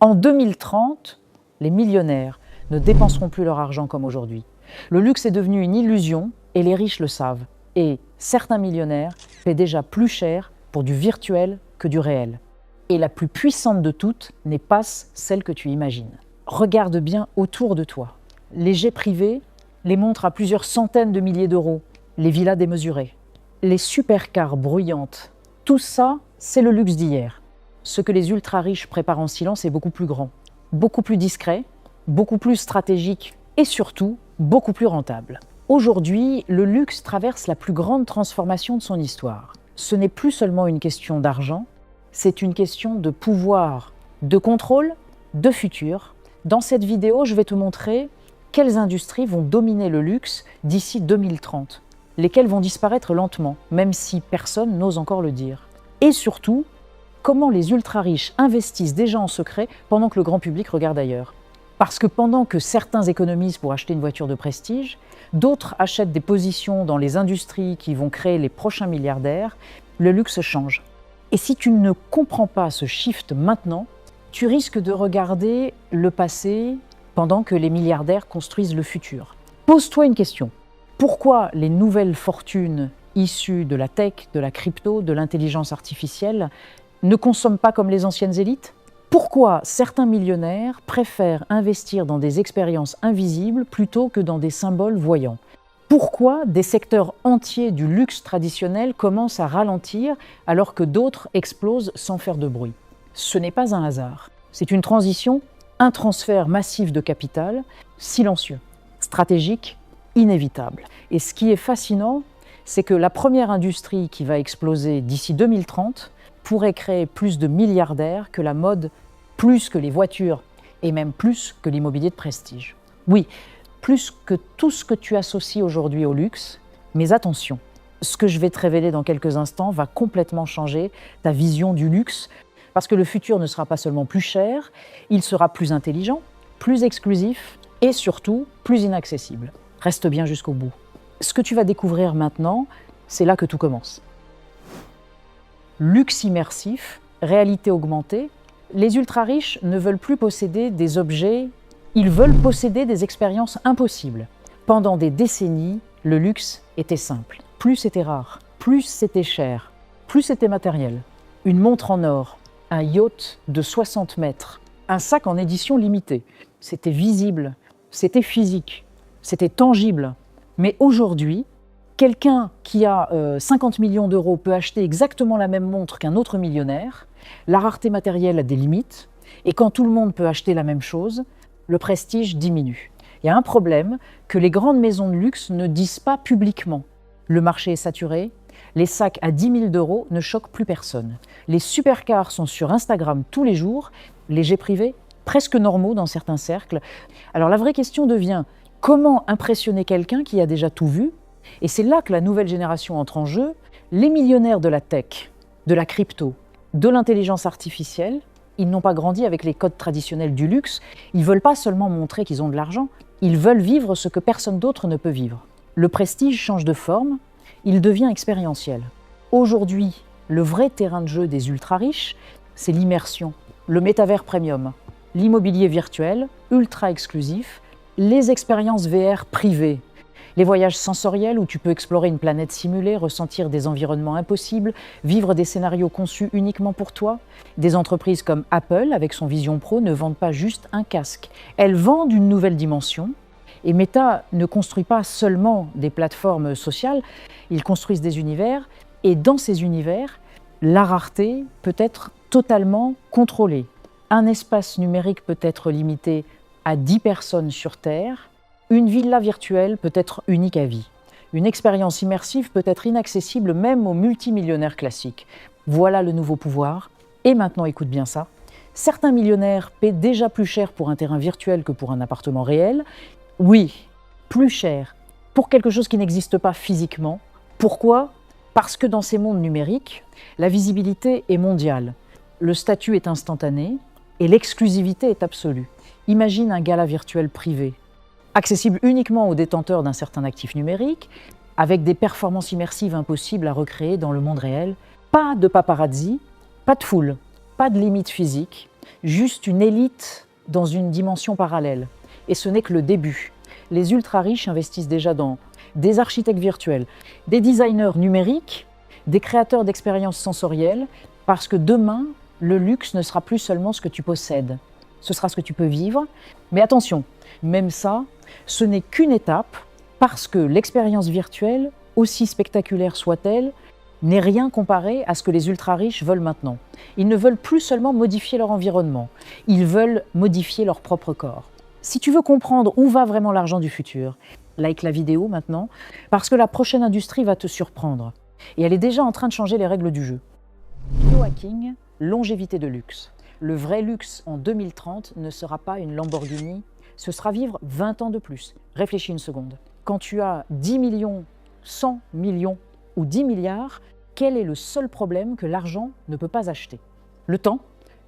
En 2030, les millionnaires ne dépenseront plus leur argent comme aujourd'hui. Le luxe est devenu une illusion et les riches le savent. Et certains millionnaires paient déjà plus cher pour du virtuel que du réel. Et la plus puissante de toutes n'est pas celle que tu imagines. Regarde bien autour de toi. Les jets privés, les montres à plusieurs centaines de milliers d'euros, les villas démesurées, les supercars bruyantes, tout ça, c'est le luxe d'hier. Ce que les ultra-riches préparent en silence est beaucoup plus grand, beaucoup plus discret, beaucoup plus stratégique et surtout beaucoup plus rentable. Aujourd'hui, le luxe traverse la plus grande transformation de son histoire. Ce n'est plus seulement une question d'argent, c'est une question de pouvoir, de contrôle, de futur. Dans cette vidéo, je vais te montrer quelles industries vont dominer le luxe d'ici 2030, lesquelles vont disparaître lentement, même si personne n'ose encore le dire. Et surtout, comment les ultra-riches investissent déjà en secret pendant que le grand public regarde ailleurs. Parce que pendant que certains économisent pour acheter une voiture de prestige, d'autres achètent des positions dans les industries qui vont créer les prochains milliardaires, le luxe change. Et si tu ne comprends pas ce shift maintenant, tu risques de regarder le passé pendant que les milliardaires construisent le futur. Pose-toi une question. Pourquoi les nouvelles fortunes issues de la tech, de la crypto, de l'intelligence artificielle ne consomment pas comme les anciennes élites ? Pourquoi certains millionnaires préfèrent investir dans des expériences invisibles plutôt que dans des symboles voyants ? Pourquoi des secteurs entiers du luxe traditionnel commencent à ralentir alors que d'autres explosent sans faire de bruit ? Ce n'est pas un hasard. C'est une transition, un transfert massif de capital, silencieux, stratégique, inévitable. Et ce qui est fascinant, c'est que la première industrie qui va exploser d'ici 2030 pourrait créer plus de milliardaires que la mode, plus que les voitures et même plus que l'immobilier de prestige. Oui, plus que tout ce que tu associes aujourd'hui au luxe, mais attention, ce que je vais te révéler dans quelques instants va complètement changer ta vision du luxe, parce que le futur ne sera pas seulement plus cher, il sera plus intelligent, plus exclusif et surtout plus inaccessible. Reste bien jusqu'au bout. Ce que tu vas découvrir maintenant, c'est là que tout commence. Luxe immersif, réalité augmentée, les ultra-riches ne veulent plus posséder des objets, ils veulent posséder des expériences impossibles. Pendant des décennies, le luxe était simple. Plus c'était rare, plus c'était cher, plus c'était matériel. Une montre en or, un yacht de 60 mètres, un sac en édition limitée. C'était visible, c'était physique, c'était tangible. Mais aujourd'hui, quelqu'un qui a 50 millions d'euros peut acheter exactement la même montre qu'un autre millionnaire. La rareté matérielle a des limites. Et quand tout le monde peut acheter la même chose, le prestige diminue. Il y a un problème que les grandes maisons de luxe ne disent pas publiquement. Le marché est saturé. Les sacs à 10 000 € ne choquent plus personne. Les supercars sont sur Instagram tous les jours. Les jets privés, presque normaux dans certains cercles. Alors la vraie question devient, comment impressionner quelqu'un qui a déjà tout vu ? Et c'est là que la nouvelle génération entre en jeu. Les millionnaires de la tech, de la crypto, de l'intelligence artificielle, ils n'ont pas grandi avec les codes traditionnels du luxe. Ils ne veulent pas seulement montrer qu'ils ont de l'argent, ils veulent vivre ce que personne d'autre ne peut vivre. Le prestige change de forme, il devient expérientiel. Aujourd'hui, le vrai terrain de jeu des ultra-riches, c'est l'immersion, le métavers premium, l'immobilier virtuel, ultra exclusif, les expériences VR privées, les voyages sensoriels où tu peux explorer une planète simulée, ressentir des environnements impossibles, vivre des scénarios conçus uniquement pour toi. Des entreprises comme Apple, avec son Vision Pro, ne vendent pas juste un casque. Elles vendent une nouvelle dimension. Et Meta ne construit pas seulement des plateformes sociales, ils construisent des univers. Et dans ces univers, la rareté peut être totalement contrôlée. Un espace numérique peut être limité à 10 personnes sur Terre. Une villa virtuelle peut être unique à vie. Une expérience immersive peut être inaccessible même aux multimillionnaires classiques. Voilà le nouveau pouvoir. Et maintenant, écoute bien ça. Certains millionnaires paient déjà plus cher pour un terrain virtuel que pour un appartement réel. Oui, plus cher pour quelque chose qui n'existe pas physiquement. Pourquoi ? Parce que dans ces mondes numériques, la visibilité est mondiale. Le statut est instantané et l'exclusivité est absolue. Imagine un gala virtuel privé, accessible uniquement aux détenteurs d'un certain actif numérique, avec des performances immersives impossibles à recréer dans le monde réel. Pas de paparazzi, pas de foule, pas de limite physique, juste une élite dans une dimension parallèle. Et ce n'est que le début. Les ultra-riches investissent déjà dans des architectes virtuels, des designers numériques, des créateurs d'expériences sensorielles, parce que demain, le luxe ne sera plus seulement ce que tu possèdes, ce sera ce que tu peux vivre. Mais attention, même ça, ce n'est qu'une étape, parce que l'expérience virtuelle, aussi spectaculaire soit-elle, n'est rien comparé à ce que les ultra-riches veulent maintenant. Ils ne veulent plus seulement modifier leur environnement, ils veulent modifier leur propre corps. Si tu veux comprendre où va vraiment l'argent du futur, like la vidéo maintenant, parce que la prochaine industrie va te surprendre. Et elle est déjà en train de changer les règles du jeu. Biohacking, longévité de luxe. Le vrai luxe en 2030 ne sera pas une Lamborghini, ce sera vivre 20 ans de plus. Réfléchis une seconde. Quand tu as 10 millions, 100 millions ou 10 milliards, quel est le seul problème que l'argent ne peut pas acheter? Le temps.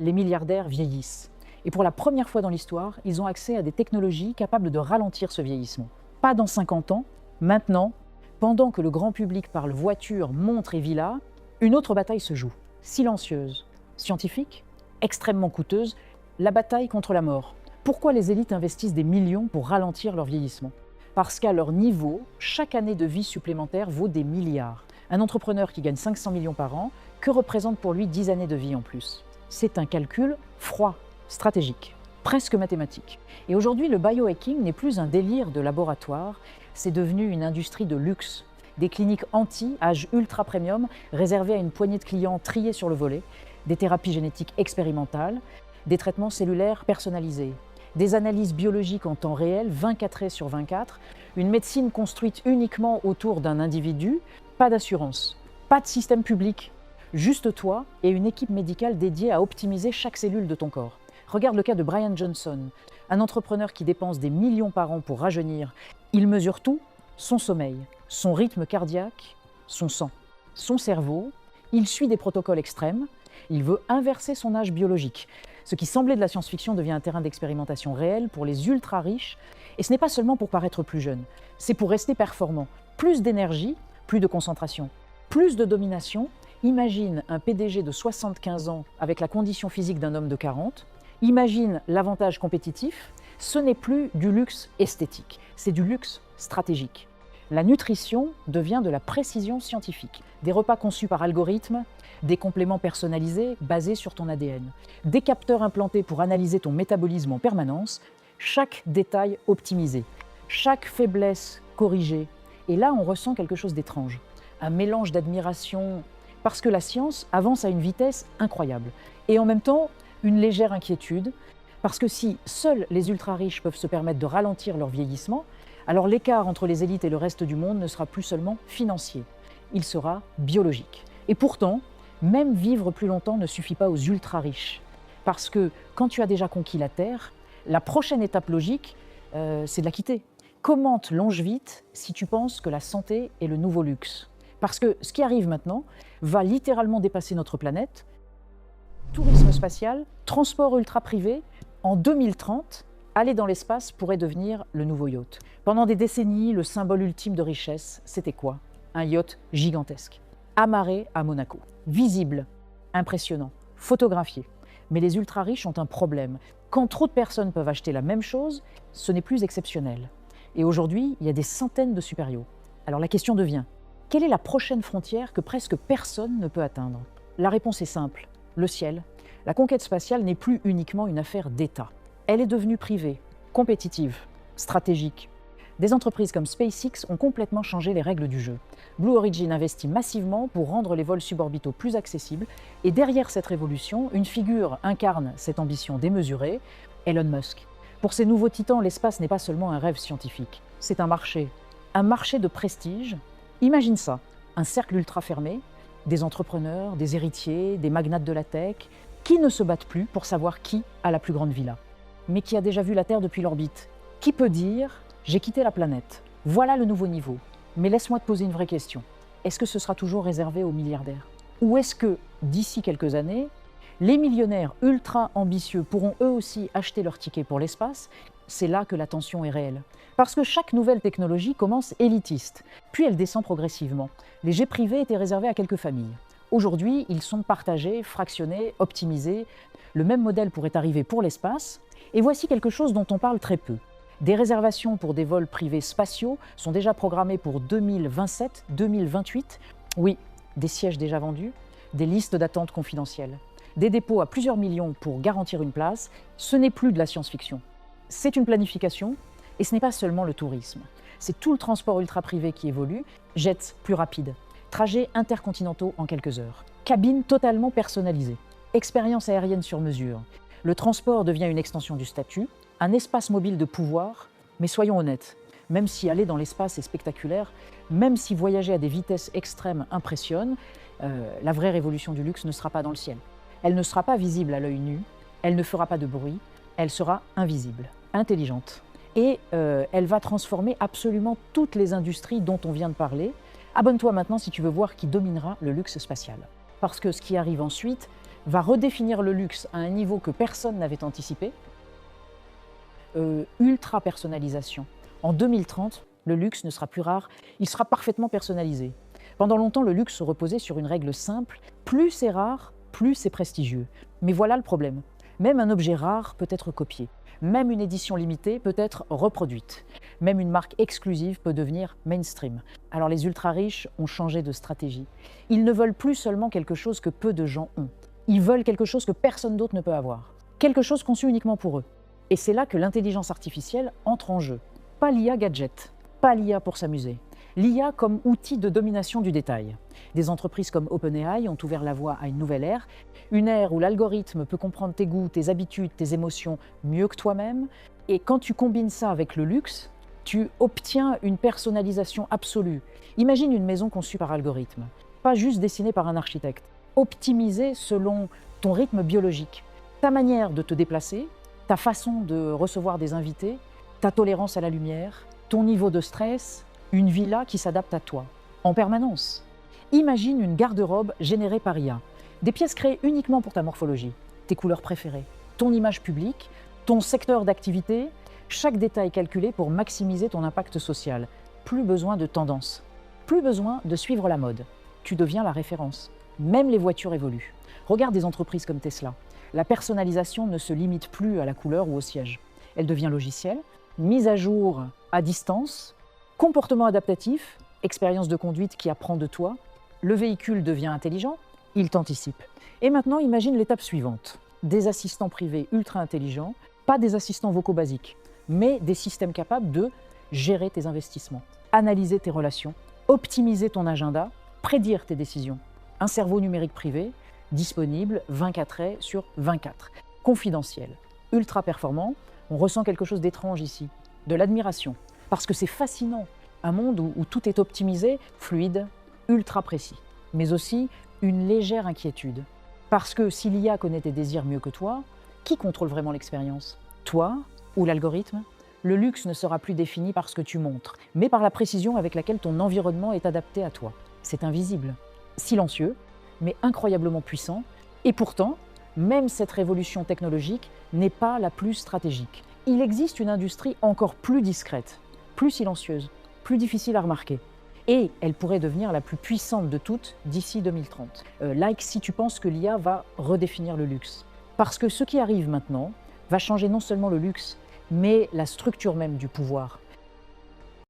Les milliardaires vieillissent. Et pour la première fois dans l'histoire, ils ont accès à des technologies capables de ralentir ce vieillissement. Pas dans 50 ans, maintenant, pendant que le grand public parle voiture, montre et villa, une autre bataille se joue. Silencieuse, scientifique, extrêmement coûteuse, la bataille contre la mort. Pourquoi les élites investissent des millions pour ralentir leur vieillissement? Parce qu'à leur niveau, chaque année de vie supplémentaire vaut des milliards. Un entrepreneur qui gagne 500 millions par an, que représente pour lui 10 années de vie en plus? C'est un calcul froid, stratégique, presque mathématique. Et aujourd'hui, le biohacking n'est plus un délire de laboratoire, c'est devenu une industrie de luxe. Des cliniques anti-âge ultra premium réservées à une poignée de clients triés sur le volet, des thérapies génétiques expérimentales, des traitements cellulaires personnalisés, des analyses biologiques en temps réel, 24h/24, une médecine construite uniquement autour d'un individu, pas d'assurance, pas de système public, juste toi et une équipe médicale dédiée à optimiser chaque cellule de ton corps. Regarde le cas de Brian Johnson, un entrepreneur qui dépense des millions par an pour rajeunir. Il mesure tout, son sommeil, son rythme cardiaque, son sang, son cerveau. Il suit des protocoles extrêmes. Il veut inverser son âge biologique. Ce qui semblait de la science-fiction devient un terrain d'expérimentation réel pour les ultra-riches. Et ce n'est pas seulement pour paraître plus jeune, c'est pour rester performant. Plus d'énergie, plus de concentration, plus de domination. Imagine un PDG de 75 ans avec la condition physique d'un homme de 40. Imagine l'avantage compétitif. Ce n'est plus du luxe esthétique, c'est du luxe stratégique. La nutrition devient de la précision scientifique. Des repas conçus par algorithme, des compléments personnalisés basés sur ton ADN, des capteurs implantés pour analyser ton métabolisme en permanence, chaque détail optimisé, chaque faiblesse corrigée. Et là, on ressent quelque chose d'étrange, un mélange d'admiration, parce que la science avance à une vitesse incroyable. Et en même temps, une légère inquiétude, parce que si seuls les ultra-riches peuvent se permettre de ralentir leur vieillissement, alors l'écart entre les élites et le reste du monde ne sera plus seulement financier, il sera biologique. Et pourtant, même vivre plus longtemps ne suffit pas aux ultra-riches. Parce que quand tu as déjà conquis la Terre, la prochaine étape logique, c'est de la quitter. Comment te longe vite si tu penses que la santé est le nouveau luxe? Parce que ce qui arrive maintenant va littéralement dépasser notre planète. Tourisme spatial, transport ultra privé, en 2030, aller dans l'espace pourrait devenir le nouveau yacht. Pendant des décennies, le symbole ultime de richesse, c'était quoi? Un yacht gigantesque, amarré à Monaco, visible, impressionnant, photographié. Mais les ultra-riches ont un problème. Quand trop de personnes peuvent acheter la même chose, ce n'est plus exceptionnel. Et aujourd'hui, il y a des centaines de super-yachts. Alors la question devient, quelle est la prochaine frontière que presque personne ne peut atteindre? La réponse est simple, le ciel. La conquête spatiale n'est plus uniquement une affaire d'État. Elle est devenue privée, compétitive, stratégique. Des entreprises comme SpaceX ont complètement changé les règles du jeu. Blue Origin investit massivement pour rendre les vols suborbitaux plus accessibles. Et derrière cette révolution, une figure incarne cette ambition démesurée, Elon Musk. Pour ces nouveaux titans, l'espace n'est pas seulement un rêve scientifique. C'est un marché de prestige. Imagine ça, un cercle ultra fermé, des entrepreneurs, des héritiers, des magnates de la tech, qui ne se battent plus pour savoir qui a la plus grande villa, mais qui a déjà vu la Terre depuis l'orbite. Qui peut dire « j'ai quitté la planète, voilà le nouveau niveau ». Mais laisse-moi te poser une vraie question. Est-ce que ce sera toujours réservé aux milliardaires? Ou est-ce que, d'ici quelques années, les millionnaires ultra ambitieux pourront eux aussi acheter leur ticket pour l'espace? C'est là que la tension est réelle. Parce que chaque nouvelle technologie commence élitiste, puis elle descend progressivement. Les jets privés étaient réservés à quelques familles. Aujourd'hui, ils sont partagés, fractionnés, optimisés. Le même modèle pourrait arriver pour l'espace. Et voici quelque chose dont on parle très peu. Des réservations pour des vols privés spatiaux sont déjà programmées pour 2027-2028. Oui, des sièges déjà vendus, des listes d'attente confidentielles, des dépôts à plusieurs millions pour garantir une place. Ce n'est plus de la science-fiction. C'est une planification et ce n'est pas seulement le tourisme. C'est tout le transport ultra-privé qui évolue, jets plus rapides, trajets intercontinentaux en quelques heures, cabines totalement personnalisées, expériences aériennes sur mesure. Le transport devient une extension du statut, un espace mobile de pouvoir, mais soyons honnêtes, même si aller dans l'espace est spectaculaire, même si voyager à des vitesses extrêmes impressionne, la vraie révolution du luxe ne sera pas dans le ciel. Elle ne sera pas visible à l'œil nu, elle ne fera pas de bruit, elle sera invisible, intelligente. Et elle va transformer absolument toutes les industries dont on vient de parler. Abonne-toi maintenant si tu veux voir qui dominera le luxe spatial. Parce que ce qui arrive ensuite va redéfinir le luxe à un niveau que personne n'avait anticipé. Ultra-personnalisation. En 2030, le luxe ne sera plus rare, il sera parfaitement personnalisé. Pendant longtemps, le luxe reposait sur une règle simple, plus c'est rare, plus c'est prestigieux. Mais voilà le problème. Même un objet rare peut être copié. Même une édition limitée peut être reproduite. Même une marque exclusive peut devenir mainstream. Alors les ultra-riches ont changé de stratégie. Ils ne veulent plus seulement quelque chose que peu de gens ont. Ils veulent quelque chose que personne d'autre ne peut avoir. Quelque chose conçu uniquement pour eux. Et c'est là que l'intelligence artificielle entre en jeu. Pas l'IA gadget, pas l'IA pour s'amuser. L'IA comme outil de domination du détail. Des entreprises comme OpenAI ont ouvert la voie à une nouvelle ère, une ère où l'algorithme peut comprendre tes goûts, tes habitudes, tes émotions mieux que toi-même. Et quand tu combines ça avec le luxe, tu obtiens une personnalisation absolue. Imagine une maison conçue par algorithme, pas juste dessinée par un architecte, optimisée selon ton rythme biologique, ta manière de te déplacer, ta façon de recevoir des invités, ta tolérance à la lumière, ton niveau de stress, une villa qui s'adapte à toi, en permanence. Imagine une garde-robe générée par IA, des pièces créées uniquement pour ta morphologie, tes couleurs préférées, ton image publique, ton secteur d'activité, chaque détail calculé pour maximiser ton impact social. Plus besoin de tendance, plus besoin de suivre la mode. Tu deviens la référence. Même les voitures évoluent. Regarde des entreprises comme Tesla. La personnalisation ne se limite plus à la couleur ou au siège. Elle devient logiciel, mise à jour à distance, comportement adaptatif, expérience de conduite qui apprend de toi. Le véhicule devient intelligent, il t'anticipe. Et maintenant, imagine l'étape suivante. Des assistants privés ultra intelligents, pas des assistants vocaux basiques, mais des systèmes capables de gérer tes investissements, analyser tes relations, optimiser ton agenda, prédire tes décisions. Un cerveau numérique privé, disponible 24 sur 24, confidentiel, ultra performant. On ressent quelque chose d'étrange ici, de l'admiration, parce que c'est fascinant, un monde où tout est optimisé, fluide, ultra précis, mais aussi une légère inquiétude. Parce que si l'IA connaît tes désirs mieux que toi, qui contrôle vraiment l'expérience? Toi ou l'algorithme? Le luxe ne sera plus défini par ce que tu montres, mais par la précision avec laquelle ton environnement est adapté à toi. C'est invisible, silencieux, mais incroyablement puissant. Et pourtant, même cette révolution technologique n'est pas la plus stratégique. Il existe une industrie encore plus discrète, plus silencieuse, plus difficile à remarquer. Et elle pourrait devenir la plus puissante de toutes d'ici 2030. Like si tu penses que l'IA va redéfinir le luxe. Parce que ce qui arrive maintenant va changer non seulement le luxe, mais la structure même du pouvoir.